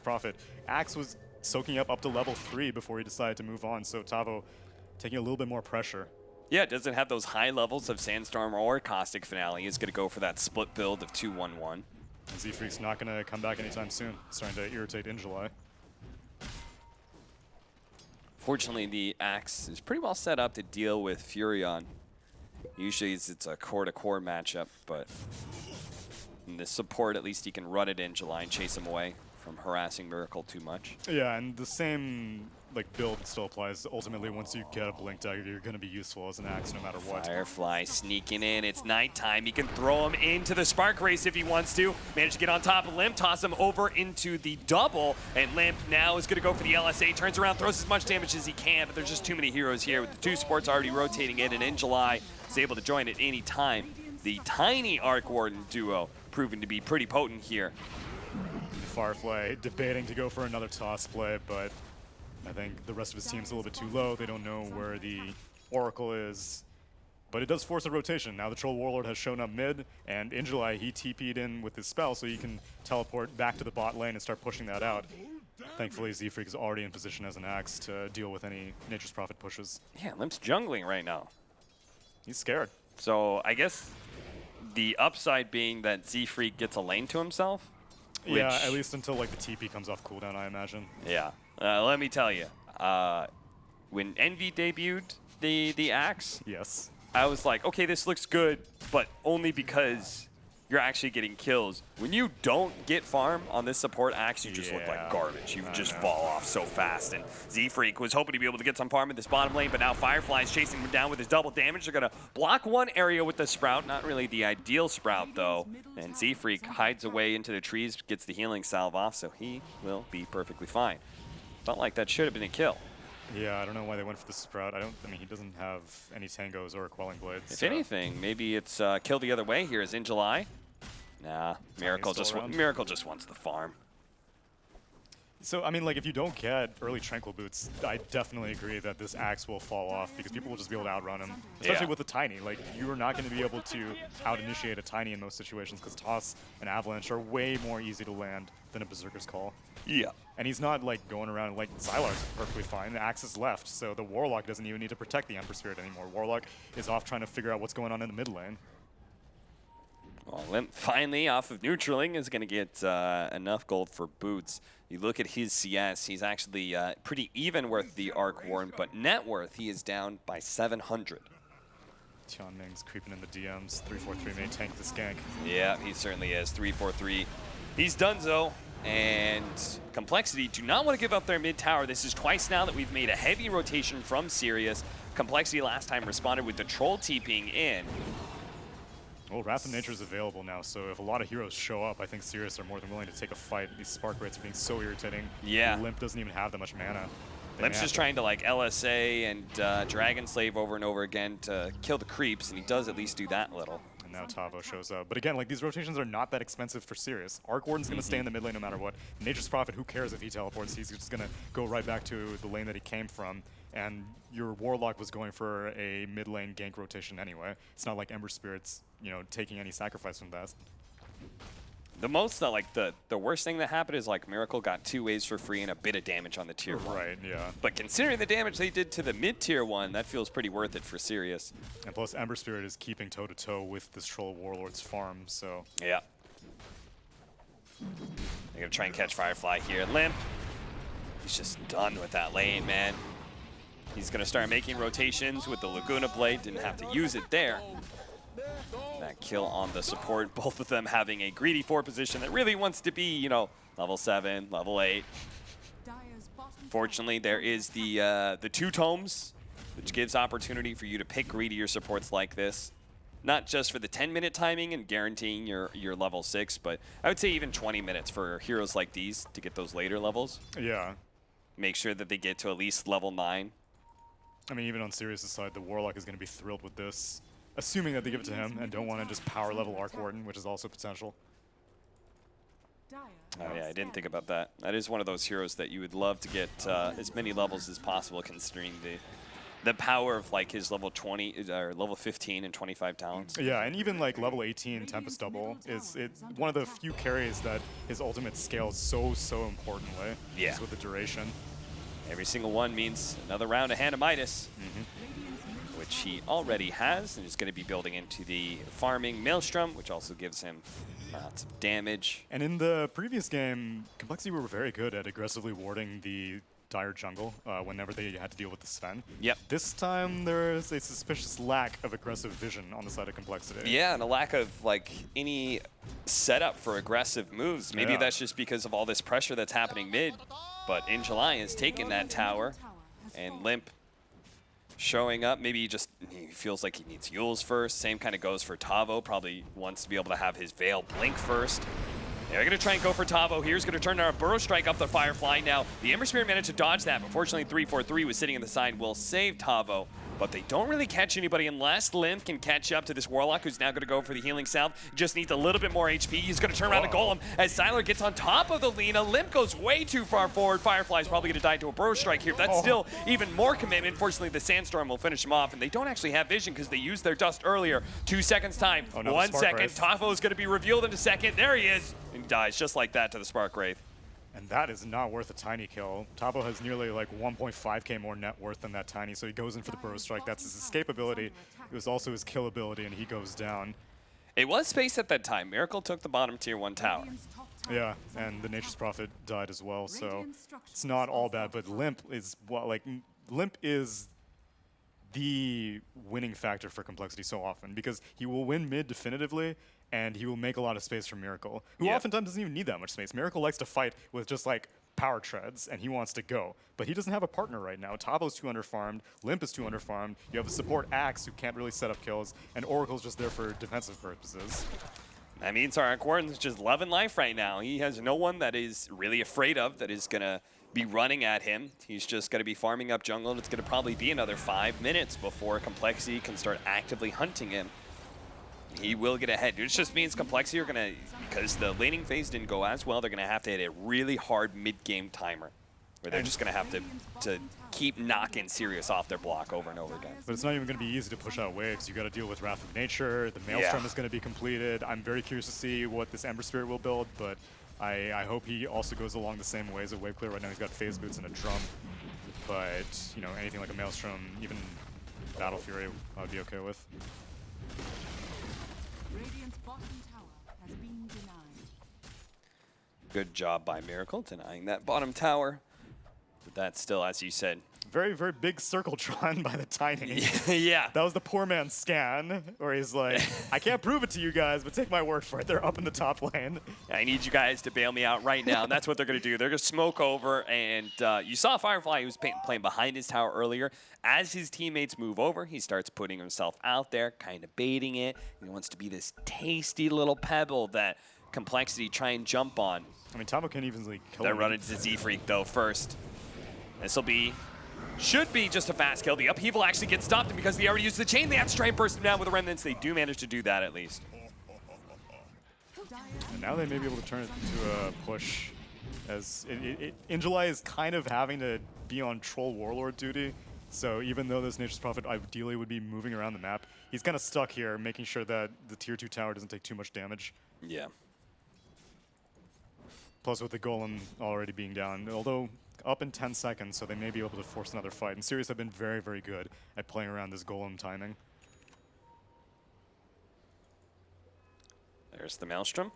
Prophet. Axe was soaking up to level 3 before he decided to move on, so Tavo taking a little bit more pressure. Yeah, it doesn't have those high levels of Sandstorm or Caustic Finale. He's going to go for that split build of 2-1-1. Z-Freak's not going to come back anytime soon. Starting to irritate in July. Fortunately, the Axe is pretty well set up to deal with Furion. Usually it's a core-to-core matchup, but in the support, at least he can run it in July and chase him away from harassing Miracle too much. Yeah, and the same build still applies. Ultimately, once you get a Blink Dagger, you're going to be useful as an Axe no matter what. Firefly sneaking in. It's nighttime. He can throw him into the Spark Race if he wants to. Managed to get on top of Limp, toss him over into the double, and Limp now is going to go for the LSA. Turns around, throws as much damage as he can, but there's just too many heroes here with the two supports already rotating in, and in July is able to join at any time. The tiny Arc Warden duo proving to be pretty potent here. Firefly debating to go for another toss play, but I think the rest of his team's a little bit too low. They don't know where the Oracle is. But it does force a rotation. Now the Troll Warlord has shown up mid, and in July he TP'd in with his spell so he can teleport back to the bot lane and start pushing that out. Thankfully, Z-Freak is already in position as an Axe to deal with any Nature's Prophet pushes. Yeah, Limp's jungling right now. He's scared. So I guess the upside being that Z-Freak gets a lane to himself. Yeah, at least until the TP comes off cooldown, I imagine. Yeah. Let me tell you, when Envy debuted the Axe, yes, I was like, okay, this looks good, but only because you're actually getting kills. When you don't get farm on this support Axe, you just look like garbage. You just fall off so fast. And Z-Freak was hoping to be able to get some farm in this bottom lane, but now Firefly's chasing him down with his double damage. They're going to block one area with the Sprout. Not really the ideal Sprout, though. And Z-Freak hides away into the trees, gets the healing salve off, so he will be perfectly fine. Felt like that should have been a kill. Yeah, I don't know why they went for the Sprout. I mean, he doesn't have any Tangos or Quelling Blades. If anything, maybe it's kill the other way here as in July. Nah, Miracle just wants the farm. So, I mean, if you don't get early Tranquil Boots, I definitely agree that this Axe will fall off because people will just be able to outrun him. Especially with the Tiny. You are not going to be able to out-initiate a Tiny in most situations because Toss and Avalanche are way more easy to land than a Berserker's Call. Yeah. And he's not, going around, Xylar's perfectly fine. The Axe is left, so the Warlock doesn't even need to protect the Ember Spirit anymore. Warlock is off trying to figure out what's going on in the mid lane. Well, Limp finally off of neutraling is going to get enough gold for boots. You look at his CS, he's actually pretty even with the Arc Warden, but net worth he is down by 700. Tian Ming's creeping in the DMs. 3-4-3 may tank this gank. Yeah, he certainly is. 3-4-3. He's donezo. And Complexity do not want to give up their mid tower. This is twice now that we've made a heavy rotation from Sirius. Complexity last time responded with the Troll TPing in. Well, Wrath of Nature is available now, so if a lot of heroes show up, I think Sirius are more than willing to take a fight. These Spark Rates are being so irritating. Yeah. Limp doesn't even have that much mana. Limp's just trying to LSA and Dragon Slave over and over again to kill the creeps, and he does at least do that little. And now Tavo shows up. But again, these rotations are not that expensive for Sirius. Arc Warden's going to stay in the mid lane no matter what. Nature's Prophet, who cares if he teleports? He's just going to go right back to the lane that he came from. And your Warlock was going for a mid lane gank rotation anyway. It's not like Ember Spirit's, taking any sacrifice from that. The most, the worst thing that happened is Miracle got 2 waves for free and a bit of damage on the tier 1. Right, yeah. But considering the damage they did to the mid tier 1, that feels pretty worth it for Sirius. And plus, Ember Spirit is keeping toe-to-toe with this Troll Warlord's farm, so... Yeah. They're going to try and catch Firefly here. Limp, he's just done with that lane, man. He's going to start making rotations with the Laguna Blade. Didn't have to use it there. That kill on the support, both of them having a greedy 4 position that really wants to be, level 7, level 8. Fortunately, there is the 2 tomes, which gives opportunity for you to pick greedier supports like this. Not just for the 10-minute timing and guaranteeing your level 6, but I would say even 20 minutes for heroes like these to get those later levels. Yeah. Make sure that they get to at least level 9. I mean, even on Sirius' side, the Warlock is going to be thrilled with this. Assuming that they give it to him and don't want to just power level Arc Warden, which is also potential. Oh yeah, I didn't think about that. That is one of those heroes that you would love to get as many levels as possible considering the power of like his level 20 or level 15 and 25 talents. Yeah, and even like level 18 Tempest Double is one of the few carries that his ultimate scales so importantly. Yeah. Just with the duration. Every single one means another round of Hand of Midas, which he already has, and is going to be building into the farming Maelstrom, which also gives him lots of damage. And in the previous game, Complexity were very good at aggressively warding the dire jungle whenever they had to deal with the Sven. Yep. This time there's a suspicious lack of aggressive vision on the side of Complexity. Yeah, and a lack of like any setup for aggressive moves. Maybe Yeah. that's just because of all this pressure that's happening mid. But In July has taken that tower, and Limp showing up. Maybe he feels like he needs Yules first. Same kind of goes for Tavo. Probably wants to be able to have his Veil blink first. They're going to try and go for Tavo. Here's going to turn our Burrow Strike up the Firefly now. The Ember Spirit managed to dodge that, but fortunately 343 was sitting in the side, will save Tavo. But they don't really catch anybody unless Limp can catch up to this Warlock, who's now going to go for the healing salve. Just needs a little bit more HP. He's going to turn around the Golem as Sylar gets on top of the Lina. Limp goes way too far forward. Firefly's probably going to die to a Burrow Strike here. That's still even more commitment. Fortunately, the Sandstorm will finish him off, and they don't actually have vision because they used their dust earlier. 2 seconds time. Oh, no, 1 second. Wraith. Tavo is going to be revealed in a second. There he is. And he dies just like that to the Spark Wraith. And that is not worth a tiny kill. Tavo has nearly like 1.5k more net worth than that tiny, so he goes in for the Burrow Strike. That's his escape ability. It was also his kill ability, and he goes down. It was space at that time. Miracle took the bottom tier 1 tower. Yeah, and the Nature's Prophet died as well, so it's not all bad. But Limp is Limp is the winning factor for Complexity so often because he will win mid definitively, and he will make a lot of space for Miracle, who oftentimes doesn't even need that much space. Miracle likes to fight with just like power treads, and he wants to go. But he doesn't have a partner right now. Tavo's 200 farmed, Limp is 200 farmed, you have a support Axe who can't really set up kills, and Oracle's just there for defensive purposes. That means our Aquarian's just loving life right now. He has no one that is really afraid of, that is going to be running at him. He's just going to be farming up jungle, and it's going to probably be another 5 minutes before Complexity can start actively hunting him. He will get ahead. It just means Complexity are going to, because the laning phase didn't go as well, they're going to have to hit a really hard mid-game timer, where they're just going to have to keep knocking Sirius off their block over and over again. But it's not even going to be easy to push out waves. You got to deal with Wrath of Nature. The Maelstrom is going to be completed. I'm very curious to see what this Ember Spirit will build, but I hope he also goes along the same ways of Wave Clear. Right now he's got Phase Boots and a Drum, but you know, anything like a Maelstrom, even Battle Fury, I would be okay with. Radiant's bottom tower has been denied. Good job by Miracle denying that bottom tower. But that's still, as you said, Very, very big circle drawn by the Tiny. yeah. That was the poor man's scan, where he's like, I can't prove it to you guys, but take my word for it. They're up in the top lane. I need you guys to bail me out right now, and that's what they're going to do. They're going to smoke over, and you saw Firefly, he was playing behind his tower earlier. As his teammates move over, he starts putting himself out there, kind of baiting it. He wants to be this tasty little pebble that Complexity try and jump on. I mean, Tavo can't easily kill They're him. running to Z-Freak, though, first. This will be... should be just a fast kill. The upheaval actually gets stopped, and because they already used the chain, they have to try and burst him down with the remnants. They do manage to do that, at least. And now they may be able to turn it into a push, as Injuly is kind of having to be on Troll Warlord duty. So even though this Nature's Prophet ideally would be moving around the map, he's kind of stuck here, making sure that the tier 2 tower doesn't take too much damage. Yeah. Plus with the Golem already being down, although up in 10 seconds, so they may be able to force another fight. And Sirius have been very, very good at playing around this Golem timing. There's the Maelstrom.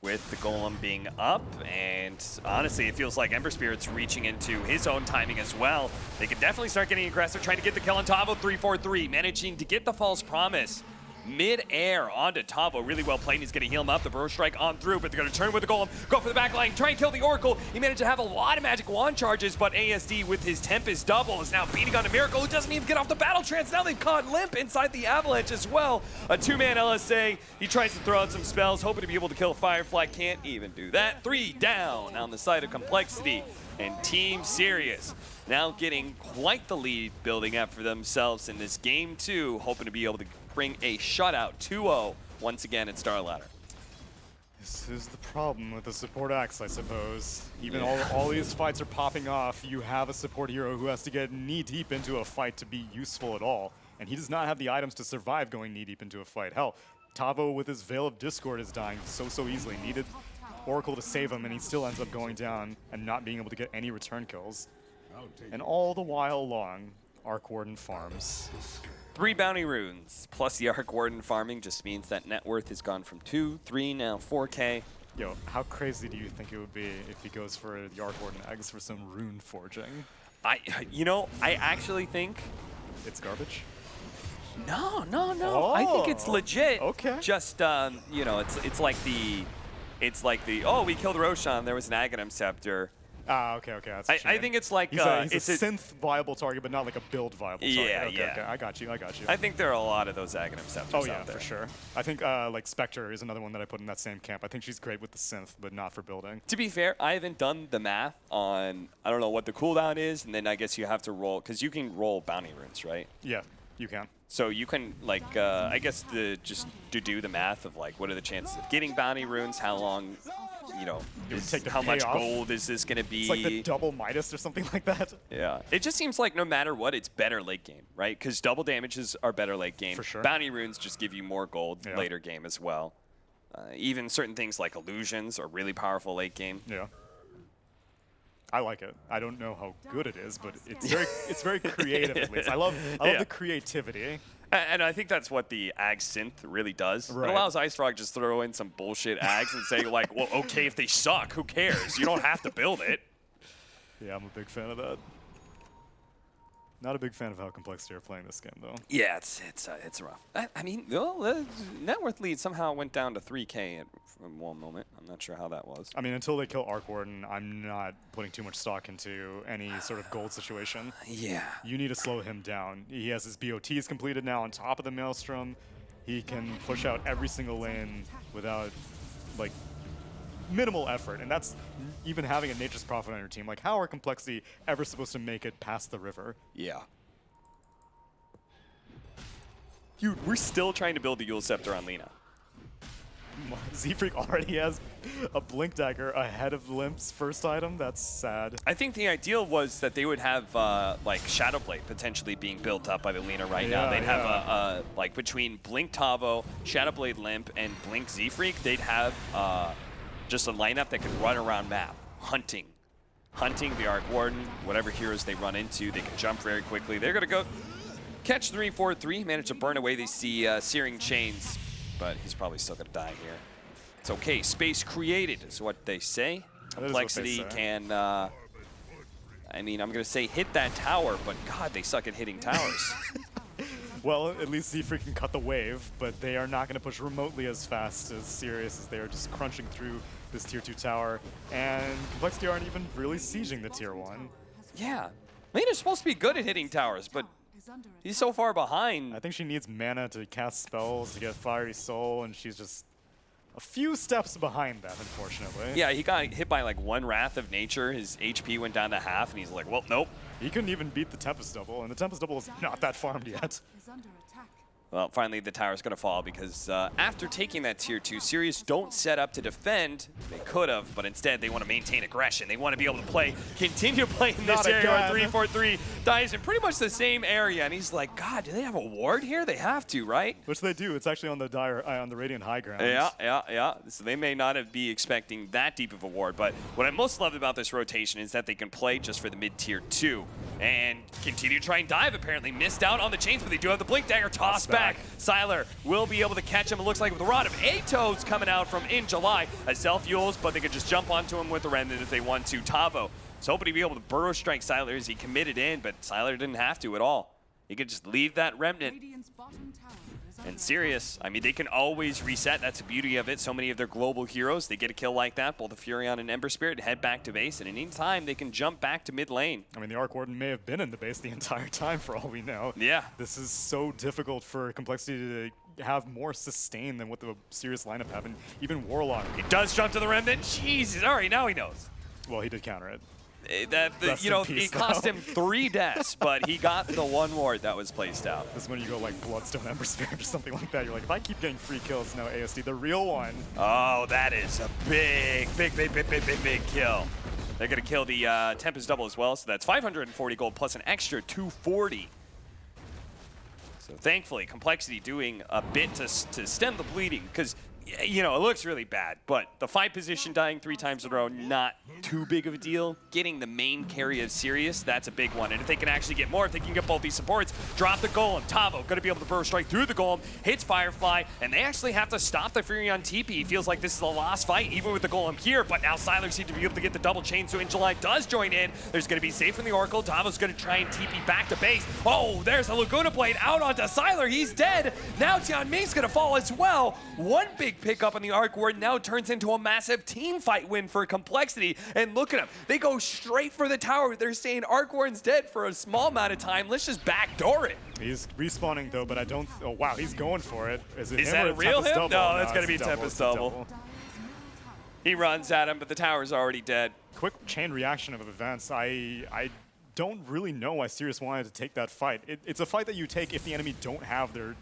With the Golem being up, and honestly, it feels like Ember Spirit's reaching into his own timing as well. They can definitely start getting aggressive, trying to get the kill on Tavo. 343, managing to get the false promise mid-air onto Tavo. Really well played. He's going to heal him up. The Burrow Strike on through, but they're going to turn with the Golem, go for the back line, try and kill the Oracle. He managed to have a lot of magic wand charges, but ASD with his Tempest double is now beating on a Miracle, who doesn't even get off the battle trance. Now they've caught Limp inside the Avalanche as well. A 2-man LSA. He tries to throw out some spells, hoping to be able to kill Firefly. Can't even do that. 3 down on the side of Complexity. And Team Sirius now getting quite the lead building up for themselves in this game 2, hoping to be able to bring a shutout 2-0 once again at StarLadder. This is the problem with the support axe, I suppose. Even all these fights are popping off, you have a support hero who has to get knee-deep into a fight to be useful at all. And he does not have the items to survive going knee-deep into a fight. Hell, Tavo with his Veil of Discord is dying so easily. Needed Oracle to save him, and he still ends up going down and not being able to get any return kills. And all the while long, Arc Warden farms. 3 bounty runes, plus the Arc Warden farming just means that net worth has gone from 2, 3, now 4K. Yo, how crazy do you think it would be if he goes for the Arc Warden eggs for some rune forging? I actually think... It's garbage? No. I think it's legit. Okay. Just, you know, it's like the, oh, we killed Roshan, there was an Aghanim Scepter. Ah, okay. That's I think it's like he's a synth viable target, but not like a build viable target. Okay, I got you. I think there are a lot of those Aghanim Scepters Oh yeah, out there. for sure. I think like Spectre is another one that I put in that same camp. I think she's great with the synth, but not for building. To be fair, I haven't done the math on, I don't know what the cooldown is, and then I guess you have to roll, because you can roll bounty runes, right? Yeah, you can. So you can, like, I guess just to do the math of, like, what are the chances of getting bounty runes, how long, you know, how much gold is this going to be? It's like the double Midas or something like that. Yeah. It just seems like no matter what, it's better late game, right? Because double damages are better late game. For sure. Bounty runes just give you more gold later game as well. Even certain things like illusions are really powerful late game. Yeah. I like it. I don't know how good it is, but it's very creative at least. I love the creativity. And I think that's what the Ag Synth really does. Right. It allows Ice Frog just throw in some bullshit Ags and say, like, well, okay, if they suck, who cares? You don't have to build it. Yeah, I'm a big fan of that. Not a big fan of how Complexity are playing this game, though. Yeah, it's rough. I mean, the net worth lead somehow went down to 3K at one moment. I'm not sure how that was. I mean, until they kill Arc Warden, I'm not putting too much stock into any sort of gold situation. Yeah. You need to slow him down. He has his BOTs completed now on top of the Maelstrom. He can push out every single lane without, like, minimal effort. And that's even having a Nature's Prophet on your team. Like, how are Complexity ever supposed to make it past the river? Yeah. Dude, we're still trying to build the Yule Scepter on Lina. Z-Freak already has a Blink Dagger ahead of Limp's first item. That's sad. I think the ideal was that they would have like Shadowblade potentially being built up by the Lina right now. They'd have a like between Blink Tavo, Shadowblade Limp, and Blink Z-Freak, they'd have just a lineup that could run around map, hunting the Arc Warden, whatever heroes they run into, they can jump very quickly. They're gonna go catch 3-4-3, manage to burn away. They see Searing Chains, but he's probably still gonna die here. It's okay, space created is what they say. Complexity can, I mean, I'm gonna say hit that tower, but God, they suck at hitting towers. Well, at least Z-Freak can cut the wave, but they are not going to push remotely as fast as Sirius, as they are just crunching through this Tier 2 tower. And Complexity aren't even really sieging the Tier 1. Yeah. Lena's supposed to be good at hitting towers, but he's so far behind. I think she needs mana to cast spells, to get Fiery Soul, and she's just a few steps behind that, unfortunately. Yeah, he got hit by like one Wrath of Nature. His HP went down to half, and he's like, well, nope. He couldn't even beat the Tempest Double, and the Tempest Double is not that farmed yet. Well, finally the tower's going to fall because after taking that Tier 2, Sirius don't set up to defend. They could have, but instead they want to maintain aggression. They want to be able to continue playing this area where 3-4-3 dies in pretty much the same area. And he's like, God, do they have a ward here? They have to, right? Which they do. It's actually on the Radiant High Ground. Yeah. So they may not be expecting that deep of a ward. But what I most loved about this rotation is that they can play just for the mid-tier 2 and continue to try and dive. Apparently missed out on the chains, but they do have the Blink Dagger toss back. Siler will be able to catch him, it looks like, with a Rod of Atos coming out from in July as self-fuels, but they could just jump onto him with the Remnant if they want to. Tavo is hoping to be able to burrow strike Siler as he committed in, but Siler didn't have to at all. He could just leave that Remnant. And Sirius, I mean, they can always reset. That's the beauty of it. So many of their global heroes, they get a kill like that, both the Furion and Ember Spirit, head back to base, and at any time, they can jump back to mid lane. I mean, the Arc Warden may have been in the base the entire time for all we know. Yeah. This is so difficult for Complexity to have more sustain than what the Sirius lineup have, and even Warlock. He does jump to the Remnant. Jesus, all right, now he knows. Well, he did counter it. Rest you in know, peace, it cost though. him 3 deaths, but he got the 1 ward that was placed out. This is when you go like Bloodstone Ember Spirit or something like that. You're like, if I keep getting free kills now, ASD, the real one. Oh, that is a big kill. They're going to kill the Tempest double as well, so that's 540 gold plus an extra 240. So thankfully, Complexity doing a bit to stem the bleeding, because, you know, it looks really bad, but the 5 position dying 3 times in a row, not too big of a deal. Getting the main carry of Sirius, that's a big one. And if they can actually get more, if they can get both these supports, drop the Golem. Tavo going to be able to burst right through the Golem, hits Firefly, and they actually have to stop the Fury on TP. Feels like this is a lost fight, even with the Golem here, but now Sylar seems to be able to get the double chain, so July does join in. There's going to be safe from the Oracle. Tavo's going to try and TP back to base. Oh, there's a Laguna Blade out onto Sylar. He's dead. Now Tian Ming's going to fall as well. One big pick up on the Arc Ward now turns into a massive team fight win for Complexity. And look at them. They go straight for the tower. They're saying Arc Ward's dead for a small amount of time. Let's just backdoor it. He's respawning though, but I don't. Oh wow, he's going for it. Is it him that or a real Tempest him? double? No, that's gonna it's be a double, Tempest it's a double. He runs at him, but the tower's already dead. Quick chain reaction of events. I don't really know why Sirius wanted to take that fight. It's a fight that you take if the enemy don't have their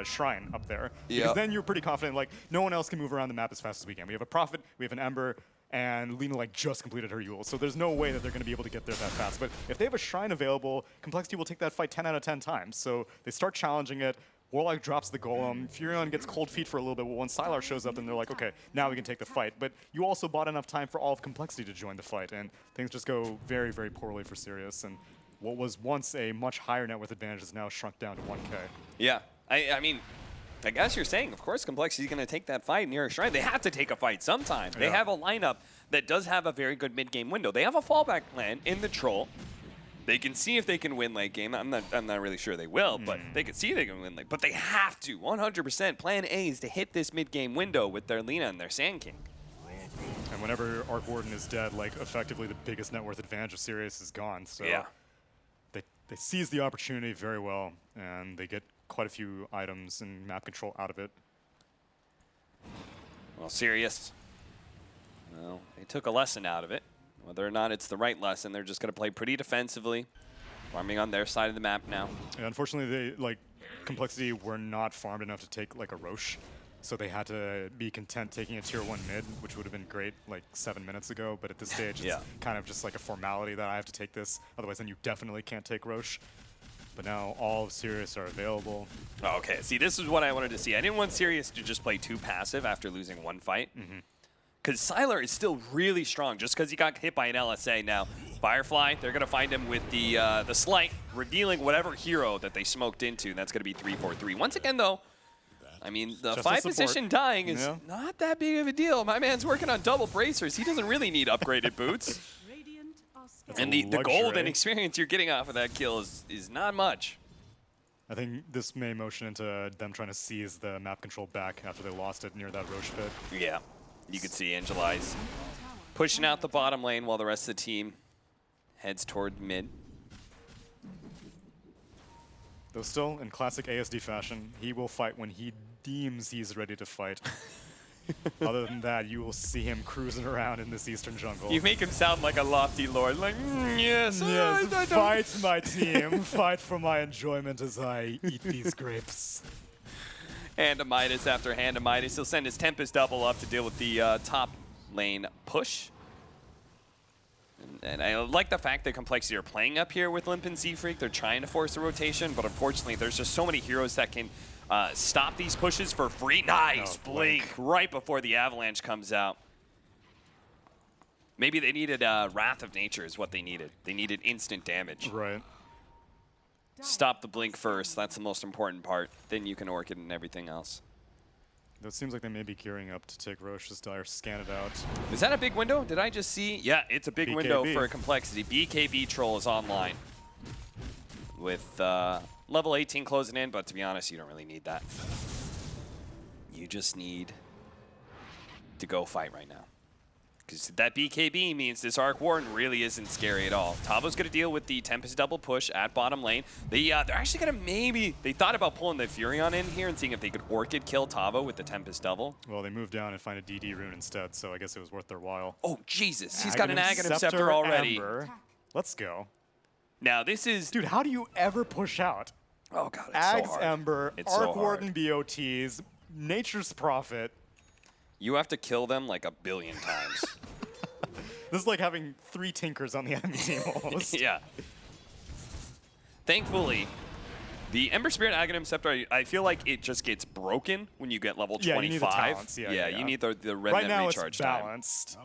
shrine up there. Because then you're pretty confident, like, no one else can move around the map as fast as we can. We have a Prophet, we have an Ember, and Lina like just completed her Yule. So there's no way that they're going to be able to get there that fast. But if they have a shrine available, Complexity will take that fight 10 out of 10 times. So they start challenging it. Warlock drops the Golem. Furion gets cold feet for a little bit. Well, when Sylar shows up, then they're like, okay, now we can take the fight. But you also bought enough time for all of Complexity to join the fight. And things just go very, very poorly for Sirius. And what was once a much higher net worth advantage is now shrunk down to 1K. Yeah, I mean, I guess you're saying, of course, Complexity's going to take that fight near a shrine. They have to take a fight sometime. They have a lineup that does have a very good mid-game window. They have a fallback plan in the Troll. They can see if they can win late game. I'm not really sure they will, but they can see they can win late. But they have to, 100%. Plan A is to hit this mid-game window with their Lina and their Sand King. And whenever Arc Warden is dead, like, effectively the biggest net worth advantage of Sirius is gone. So Yeah. they seize the opportunity very well, and they get quite a few items and map control out of it. Well, Sirius, well, they took a lesson out of it. Whether or not it's the right lesson, they're just going to play pretty defensively, farming on their side of the map now. And unfortunately, Complexity were not farmed enough to take like a Roche, so they had to be content taking a tier 1 mid, which would have been great like 7 minutes ago. But at this stage, it's kind of just like a formality that I have to take this. Otherwise, then you definitely can't take Roche. But now all of Sirius are available. Oh, okay, see, this is what I wanted to see. I didn't want Sirius to just play too passive after losing 1 fight. Because Sylar is still really strong just because he got hit by an LSA. Now, Firefly, they're going to find him with the Slight, revealing whatever hero that they smoked into, and that's going to be 3-4-3. Once again, though, I mean, the Just 5 position dying is not that big of a deal. My man's working on double bracers. He doesn't really need upgraded boots. Radiant are scared. And the gold and experience you're getting off of that kill is not much. I think this may motion into them trying to seize the map control back after they lost it near that Roche pit. Yeah, you can see Angeli's pushing out the bottom lane while the rest of the team heads toward mid. Though still, in classic ASD fashion, he will fight when he deems he's ready to fight. Other than that, you will see him cruising around in this eastern jungle. You make him sound like a lofty lord, like, yes, Yes, fight my team, fight for my enjoyment as I eat these grapes. Hand to Midas after hand to Midas. He'll send his Tempest double up to deal with the top lane push. And I like the fact that Complexity are playing up here with Limp and Z-Freak. They're trying to force a rotation, but unfortunately, there's just so many heroes that can stop these pushes for free. Nice blink right before the avalanche comes out. Maybe they needed Wrath of Nature is what they needed. They needed instant damage. Right. Stop the blink first. That's the most important part. Then you can Orchid and everything else. Though it seems like they may be gearing up to take Roche's Dire, scan it out. Is that a big window? Did I just see? Yeah, it's a big window for Complexity. BKB Troll is online with level 18 closing in, but to be honest, you don't really need that. You just need to go fight right now. Because that BKB means this Arc Warden really isn't scary at all. Tavo's going to deal with the Tempest double push at bottom lane. They're actually going to they thought about pulling the Furion in here and seeing if they could Orchid kill Tavo with the Tempest double. Well, they moved down and find a DD rune instead, so I guess it was worth their while. Oh, Jesus. He's got an Aghanim Scepter already. Ember. Let's go. Now, this is... Dude, how do you ever push out? Oh, God, it's Ags, so hard. Ember, It's so Arc Warden hard. BOTs, Nature's Prophet. You have to kill them like 1 billion times. This is like having 3 Tinkers on the enemy team almost. Yeah. Thankfully, the Ember Spirit Aghanim Scepter, I feel like it just gets broken when you get level 25. Yeah, you need the talents. Yeah. You need the remnant Right now recharge it's time. balanced,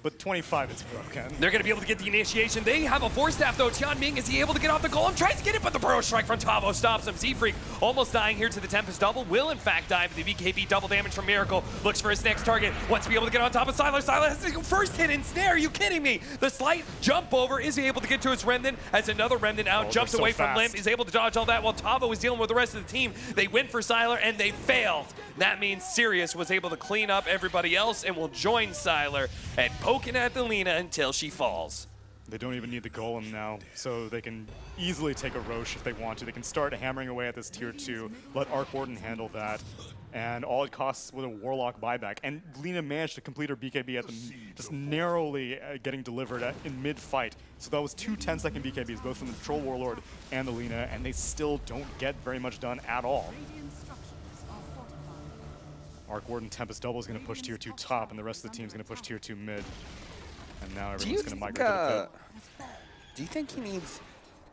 but 25 it's broken. They're going to be able to get the initiation. They have a Force Staff, though. Tianming, is he able to get off the golem? Tries to get it, but the Burrow Strike from Tavo stops him. Z-Freak almost dying here to the Tempest double. Will, in fact, die, but the BKB double damage from Miracle. Looks for his next target. Wants to be able to get on top of Sylar. Sylar has the first hit in snare. Are you kidding me? The slight jump over. Is he able to get to his Remnant? As another Remnant out, jumps so away from fast. Limp. Is able to dodge all that while Tavo is dealing with the rest of the team. They went for Sylar, and they failed. That means Sirius was able to clean up everybody else and will join Sylar at poking at the Lina until she falls. They don't even need the golem now, so they can easily take a Roche if they want to. They can start hammering away at this tier 2, let Arc Warden handle that, and all it costs was a Warlock buyback. And Lina managed to complete her BKB at just narrowly getting delivered in mid-fight. So that was 2 10-second BKBs, both from the Troll Warlord and the Lina, and they still don't get very much done at all. Radiant structures are fortified. Arc Warden Tempest double is going to push tier 2 top, and the rest of the team is going to push tier 2 mid. And now everyone's going to migrate to the pit. Do you think he needs...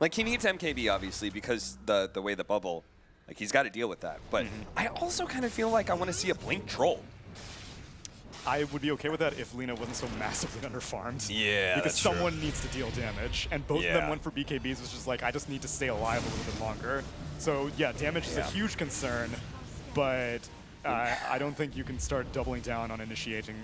Like, he needs MKB, obviously, because the way the bubble... Like, he's got to deal with that. But I also kind of feel like I want to see a Blink Troll. I would be okay with that if Lina wasn't so massively underfarmed. Yeah, because that's true. someone needs to deal damage, and both of Yeah. them went for BKBs, which is like, I just need to stay alive a little bit longer. So yeah, damage is a huge concern, but I don't think you can start doubling down on initiating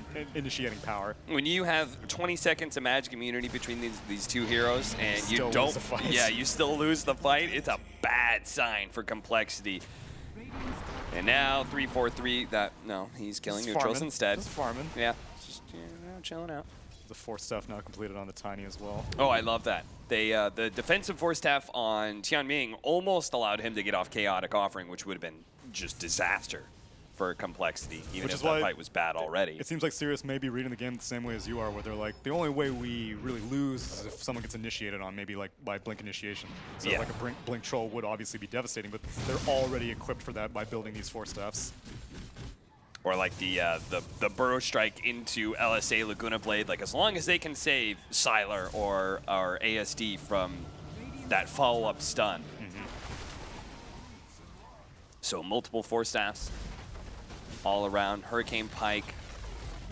power. When you have 20 seconds of magic immunity between these two heroes and you Still don't... lose the fight. Yeah, you still lose the fight. It's a bad sign for Complexity. And now 3-4-3. No, he's killing Just neutrals farming. instead. Just farming. Yeah, just chilling out. The Force Staff now completed on the Tiny as well. Oh, I love that. They the defensive Force Staff on Tianming almost allowed him to get off Chaotic Offering, which would have been just disaster for Complexity, even Which if is that why fight was bad already. It seems like Sirius may be reading the game the same way as you are, where they're like, the only way we really lose is if someone gets initiated on, maybe like by Blink initiation. So Yeah. like a Blink Troll would obviously be devastating, but they're already equipped for that by building these Force Staffs. Or like the Burrow Strike into LSA Laguna Blade. Like, as long as they can save Sylar or ASD from that follow-up stun. So multiple Force Staffs all around. Hurricane Pike.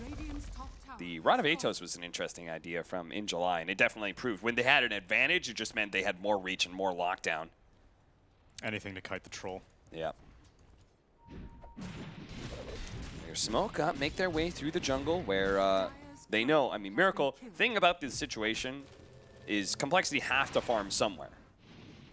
Radiant's top tower The Rod of Atos was an interesting idea from in July, and it definitely proved when they had an advantage, it just meant they had more reach and more lockdown. Anything to kite the Troll. Yeah. Their smoke up, make their way through the jungle where they know, I mean, Miracle, thing about this situation is Complexity have to farm somewhere.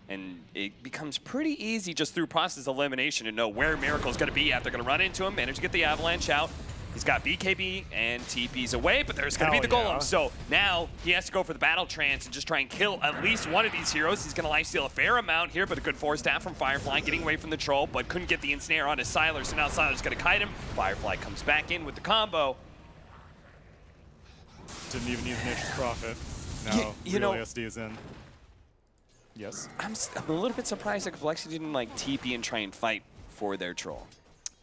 And it becomes pretty easy just through process elimination to know where Miracle's going to be at. They're going to run into him, manage to get the Avalanche out. He's got BKB and TP's away, but there's going to be the Hell yeah. Golem. So now he has to go for the Battle Trance and just try and kill at least one of these heroes. He's going to lifesteal a fair amount here, but a good Force Staff from Firefly getting away from the Troll, but couldn't get the ensnare onto Sylar, so now Sylar's going to kite him. Firefly comes back in with the combo. Didn't even use Nature's Prophet. Now you know- ASD is in. Yes. I'm a little bit surprised that Complexity didn't like TP and try and fight for their Troll.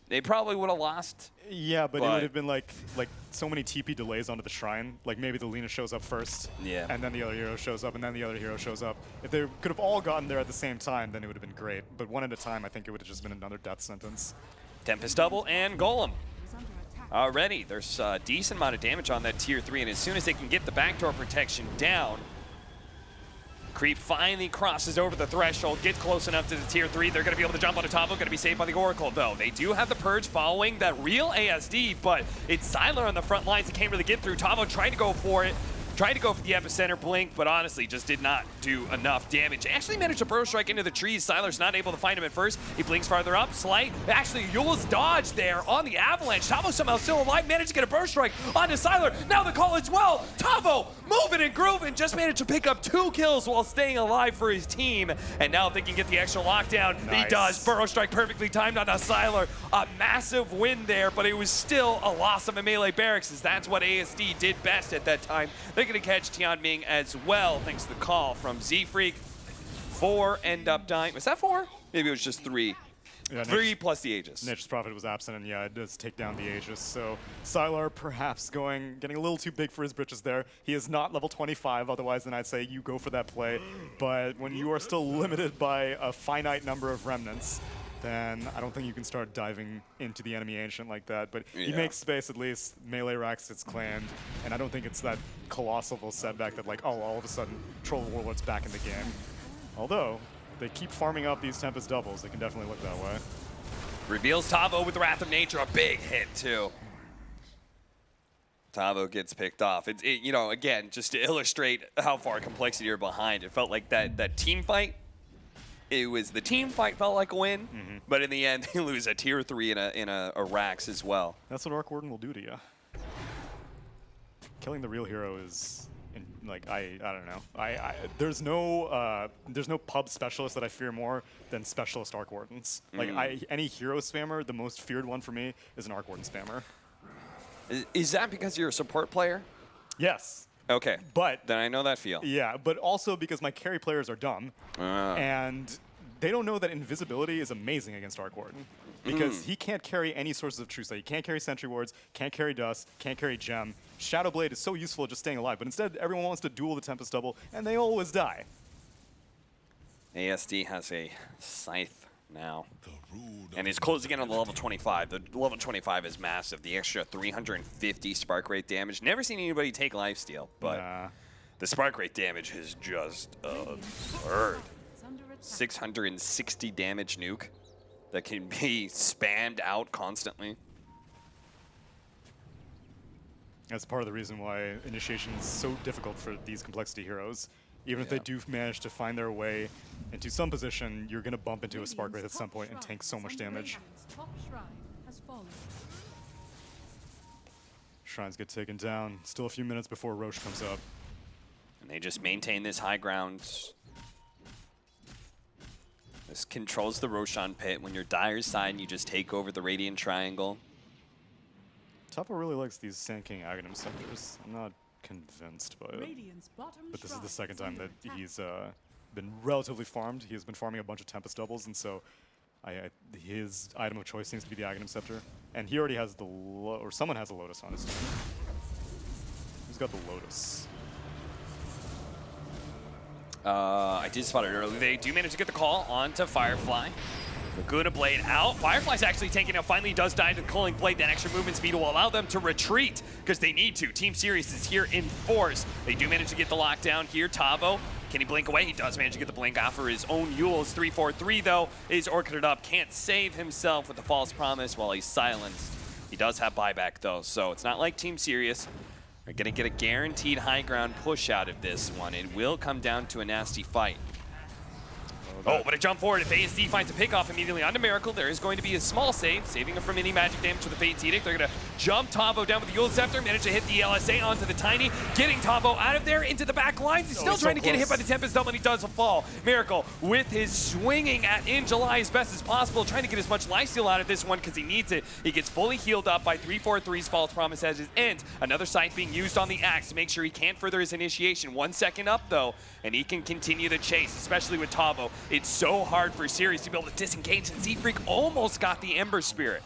They probably would have lost. Yeah, but it But- would have been like so many TP delays onto the shrine. Like maybe the Lina shows up first, Yeah. and then the other hero shows up, and then the other hero shows up. If they could have all gotten there at the same time, then it would have been great. But one at a time, I think it would have just been another death sentence. Tempest double and Golem. is under attack. Already, there's a decent amount of damage on that tier 3, and as soon as they can get the backdoor protection down, Creep finally crosses over the threshold, gets close enough to the tier 3. They're going to be able to jump on the Tavo, going to be saved by the Oracle, though. They do have the Purge following that real ASD, but it's Sylar on the front lines that can't really get through. Tavo tried to go for it, Tried to go for the epicenter blink, but honestly just did not do enough damage. Actually managed to burrow strike into the trees. Siler's not able to find him at first. He blinks farther up. Slight. Actually, Yule's dodge there on the avalanche. Tavo somehow still alive. Managed to get a burrow strike onto Siler. Now the call as well. Tavo moving and grooving. Just managed to pick up 2 kills while staying alive for his team. And now if they can get the extra lockdown, Nice. he does. Burrow strike perfectly timed on Siler. A massive win there, but it was still a loss of a melee barracks, as that's what ASD did best at that time. They're going to catch Tianming as well, thanks to the call from Z-Freak. 4 end up dying. Was that 4? Maybe it was just 3. Yeah, 3 plus the Aegis. Nature's Prophet was absent, and yeah, it does take down the Aegis. So Sylar perhaps getting a little too big for his britches there. He is not level 25, otherwise then I'd say you go for that play. But when you are still limited by a finite number of remnants, then I don't think you can start diving into the enemy Ancient like that. But he makes space at least, melee racks gets claimed, and I don't think it's that colossal setback that like, oh, all of a sudden Troll Warlord's back in the game. Although, they keep farming up these Tempest doubles, they can definitely look that way. Reveals Tavo with the Wrath of Nature, a big hit too. Tavo gets picked off. You know, again, just to illustrate how far complexity you're behind, it felt like that team fight. It was the team fight felt like a win, but in the end, they lose a tier 3 in a Rax as well. That's what Arc Warden will do to you. Killing the real hero is, like, I don't know. There's no pub specialist that I fear more than specialist Arc Wardens. Like any hero spammer, the most feared one for me is an Arc Warden spammer. Is that because you're a support player? Yes. Okay, But then I know that feel. yeah, but also because my carry players are dumb, and they don't know that invisibility is amazing against Arc Warden. Because he can't carry any sources of true sight. He can't carry sentry wards, can't carry dust, can't carry gem. Shadow Blade is so useful at just staying alive, but instead everyone wants to duel the Tempest double, and they always die. ASD has a Scythe now. And is closing in on the level 25. The level 25 is massive. The extra 350 spark rate damage. Never seen anybody take lifesteal, but the spark rate damage is just absurd. It's under attack. 660 damage nuke that can be spammed out constantly. That's part of the reason why initiation is so difficult for these complexity heroes. Even if they do manage to find their way into some position, you're going to bump into a spark rate at some point and tank so much damage. Radiant's top shrine has fallen. Shrines get taken down. Still a few minutes before Roche comes up. And they just maintain this high ground. This controls the Roshan pit. When you're Dire's side, you just take over the Radiant Triangle. Toppo really likes these Sand King Aghanim Scepters. I'm not convinced by it. Radiant's bottom But this is the shrine second is time under that attack. he's been relatively farmed. He has been farming a bunch of Tempest doubles, and so his item of choice seems to be the Aghanim Scepter. And he already has the, or someone has a Lotus on his team. Who's got the Lotus? I did spot it early. They do manage to get the call onto Firefly. Laguna Blade out. Firefly's actually tanking out. Finally does die to the Culling Blade. That extra movement speed will allow them to retreat because they need to. Team Sirius is here in force. They do manage to get the lockdown here. Tavo, can he blink away? He does manage to get the blink off for his own Yules. 3-4-3 though is orchided up. Can't save himself with the false promise while he's silenced. He does have buyback though, so it's not like Team Sirius. They're gonna get a guaranteed high ground push out of this one. It will come down to a nasty fight. Oh, but a jump forward. If ASD finds a pick off immediately onto Miracle, there is going to be a small save, saving him from any magic damage with the Fate's Edict. They're going to jump Tavo down with the Yule Scepter, manage to hit the LSA onto the Tiny, getting Tavo out of there into the back lines. He's still trying to get hit by the Tempest double, and he does fall. Miracle with his swinging at In July as best as possible, trying to get as much lifesteal out of this one because he needs it. He gets fully healed up by 3-4-3's False Promise as his end. Another Scythe being used on the Axe to make sure he can't further his initiation. 1 second up, though, and he can continue the chase, especially with Tavo. It's so hard for Sirius to be able to disengage, and Z-Freak almost got the Ember Spirit.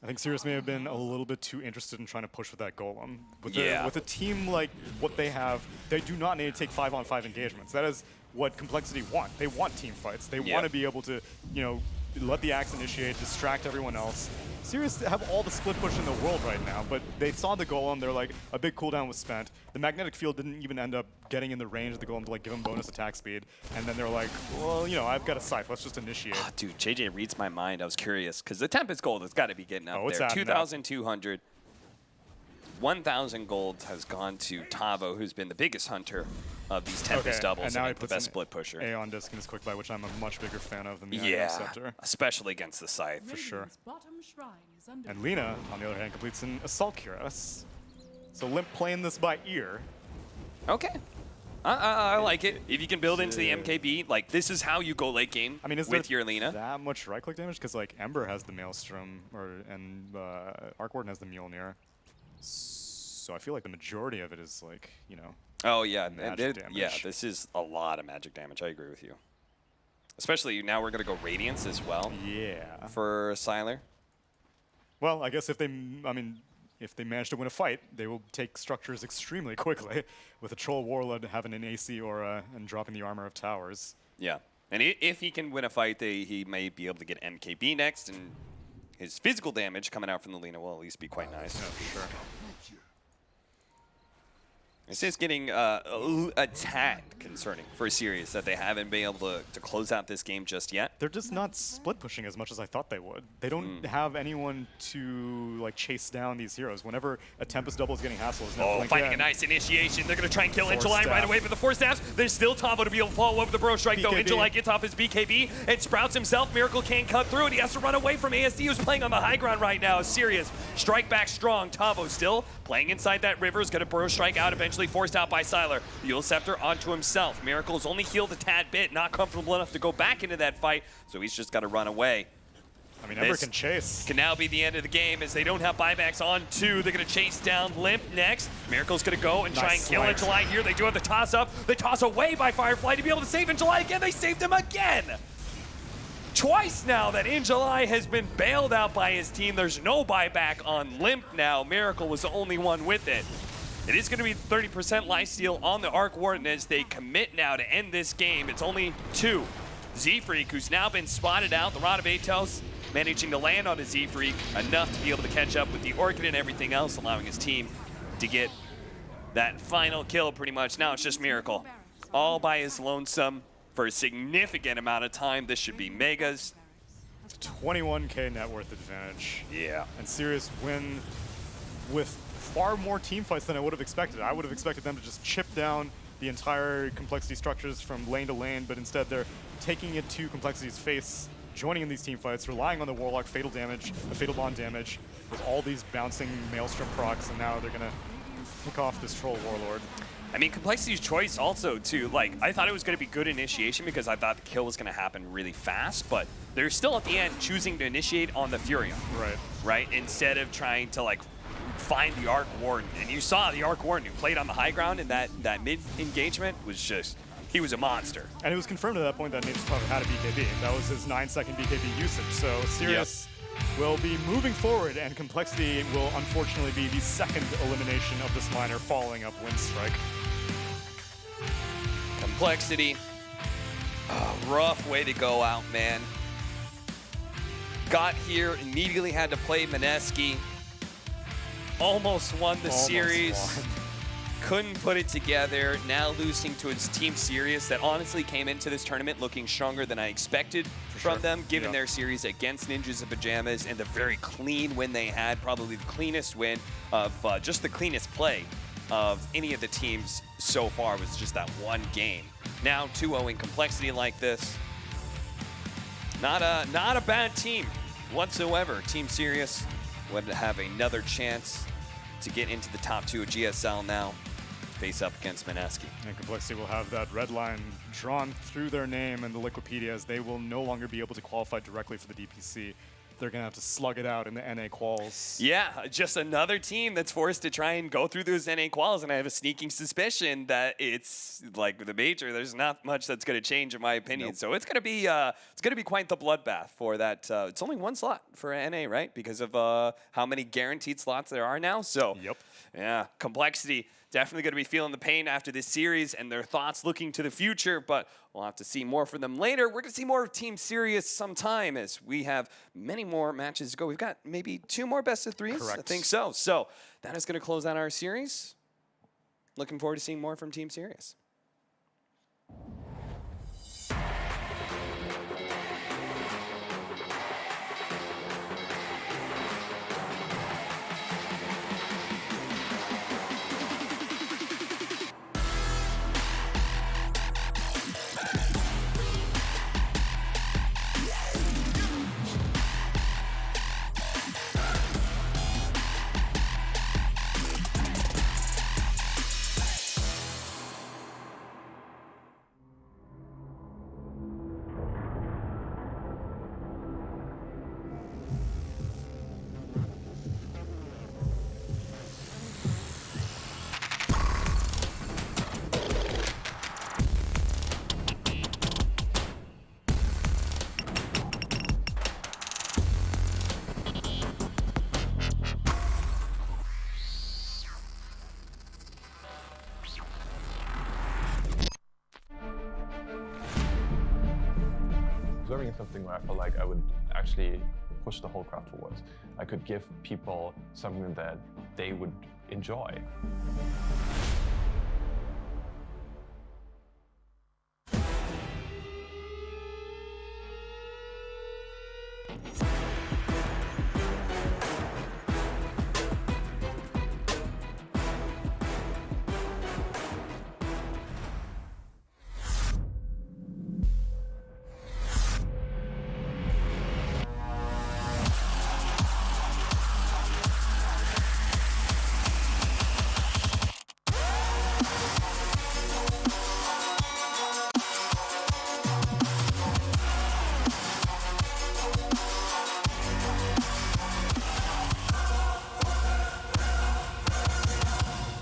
I think Sirius may have been a little bit too interested in trying to push with that Golem. With a team like what they have, they do not need to take 5-on-5 engagements. That is what Complexity want. They want team fights. They want to be able to, you know, let the Axe initiate, distract everyone else. Sirius have all the split push in the world right now, but they saw the Golem, they're like, a big cooldown was spent. The magnetic field didn't even end up getting in the range of the Golem to like give him bonus attack speed. And then they're like, well, you know, I've got a Scythe, let's just initiate. Oh, dude, JJ reads my mind. I was curious, because the Tempest Gold has got to be getting up it's there. adding up. 2,200. 1,000 gold has gone to Tavo, who's been the biggest hunter of these Tempest doubles and now and the best split pusher. A on disc in his quick buy, which I'm a much bigger fan of than the Yeah, Scepter. especially against the Scythe. For sure. Radiant's bottom shrine is under And Lina, on the other hand, completes an Assault Cuirass. So Limp playing this by ear. Okay. I like it. If you can build into the MKB, like this is how you go late game I mean, is with there your Lina. that much right-click damage? Because like Ember has the Maelstrom, and Arc Warden has the Mjolnir. So I feel like the majority of it is like, you know. Oh yeah, magic yeah. damage. This is a lot of magic damage. I agree with you. Especially now we're gonna go Radiance as well Yeah. for Sylar. Well, I guess if they manage to win a fight, they will take structures extremely quickly, with a Troll Warlord having an AC aura and dropping the armor of towers. Yeah, and if he can win a fight, he may be able to get MKB next, and his physical damage coming out from the Lina will at least be quite nice. Yeah, for sure. This is getting a tad concerning for Sirius that they haven't been able to close out this game just yet. They're just not split pushing as much as I thought they would. They don't have anyone to like chase down these heroes. Whenever a Tempest double is getting hassled, Finding a nice initiation. They're going to try and kill Force Injuly right staff. away, but the Force Staffs, there's still Tavo to be able to follow up with the Bro Strike, though. BKB. Injuly gets off his BKB and sprouts himself. Miracle can't cut through, and he has to run away from ASD, who's playing on the high ground right now. Sirius, strike back strong. Tavo still playing inside that river, is going to Bro Strike out, eventually forced out by Sylar. Yule Scepter onto himself. Miracle's only healed a tad bit, not comfortable enough to go back into that fight, so he's just got to run away. I mean, Ember can chase. Can now be the end of the game as they don't have buybacks on two. They're going to chase down Limp next. Miracle's going to go and try and kill Injuly here. They do have the toss up. The toss away by Firefly to be able to save Injuly again. They saved him again. Twice now that Injuly has been bailed out by his team. There's no buyback on Limp now. Miracle was the only one with it. It is going to be 30% lifesteal on the Arc Warden as they commit now to end this game. It's only two. Z-Freak, who's now been spotted out. The Rod of Atos managing to land on a Z-Freak enough to be able to catch up with the Orchid and everything else, allowing his team to get that final kill pretty much. Now it's just Miracle. All by his lonesome for a significant amount of time. This should be Megas. It's a 21k net worth advantage. Yeah. And Sirius win with far more team fights than I would have expected. I would have expected them to just chip down the entire complexity structures from lane to lane, but instead they're taking it to complexity's face, joining in these team fights, relying on the Warlock fatal damage, the fatal bond damage, with all these bouncing Maelstrom procs, and now they're gonna pick off this Troll Warlord. I mean, Complexity's choice also, too. Like, I thought it was going to be good initiation because I thought the kill was going to happen really fast, but they're still at the end choosing to initiate on the Furion. Right. Right? Instead of trying to, like, find the Arc Warden. And you saw the Arc Warden who played on the high ground in that mid-engagement was just, he was a monster. And it was confirmed at that point that Nature's Prophet had a BKB. That was his 9-second BKB usage. So Sirius will be moving forward, and Complexity will unfortunately be the second elimination of this miner following up Windstrike. Complexity, rough way to go out, man. Got here, immediately had to play Mineski. Almost won the series. Won. Couldn't put it together. Now losing to its Team Sirius that honestly came into this tournament looking stronger than I expected from them, given their series against Ninjas of Pajamas and the very clean win they had, probably the cleanest win of just the cleanest play of any of the teams so far was just that one game. Now 2-0 in Complexity like this. Not a bad team whatsoever. Team Sirius would have another chance to get into the top 2 of GSL now. Face up against Mineski. And Complexity will have that red line drawn through their name in the Liquipedia, as they will no longer be able to qualify directly for the DPC. They're going to have to slug it out in the NA quals. Yeah, just another team that's forced to try and go through those NA quals, and I have a sneaking suspicion that it's like the major. There's not much that's going to change, in my opinion. Nope. So it's going to be quite the bloodbath for that. It's only one slot for NA, right? Because of how many guaranteed slots there are now. So yeah, Complexity definitely going to be feeling the pain after this series and their thoughts looking to the future, but we'll have to see more from them later. We're going to see more of Team Sirius sometime as we have many more matches to go. We've got maybe 2 more best of 3s. Correct. I think so. So that is going to close out our series. Looking forward to seeing more from Team Sirius. farming is something where I feel like I would actually push the whole craft forward. I could give people something that they would enjoy.